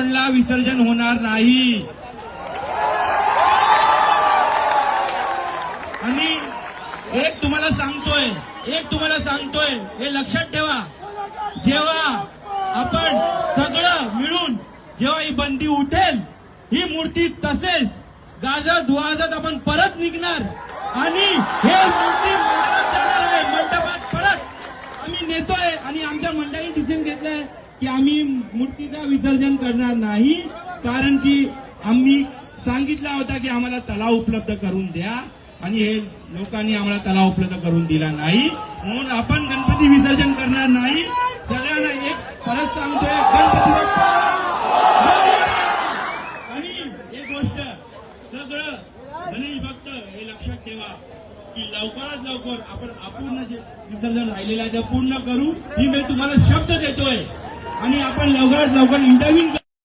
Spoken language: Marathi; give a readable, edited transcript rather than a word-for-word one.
ग्राउंडला विसर्जन होणार नाही। आणि एक तुम्हाला सांगतोय हे लक्षात ठेवा, जेव्हा आपण सगळं मिळून जेव्हा ही बंदी उठेल, ही मूर्ती तसेच गाजत वाजत आपण परत निघणार आणि हे मूर्ती मंडपात परत आम्ही नेतोय। आणि आमच्या मंडळी डिसिजन घेतलंय की आम्ही मूर्तीचं विसर्जन करणार नाही, कारण की आम्ही सांगितला होता की आम्हाला तलाव उपलब्ध करून द्या आणि हे लोकांनी आम्हाला तलाव उपलब्ध करून दिला नाही, म्हणून आपण गणपती विसर्जन करणार नाही। सगळ्यांना एक परत सांगतोय, गणपती बाप्पा। आणि एक गोष्ट सगळं गणेश भक्त हे लक्षात ठेवा की लवकरात लवकर आपण अपूर्ण जे विसर्जन राहिलेलं आहे ते पूर्ण करू, ही मी तुम्हाला शब्द देतोय। आणि आपण लवकरात लवकर इंटरव्ह्यू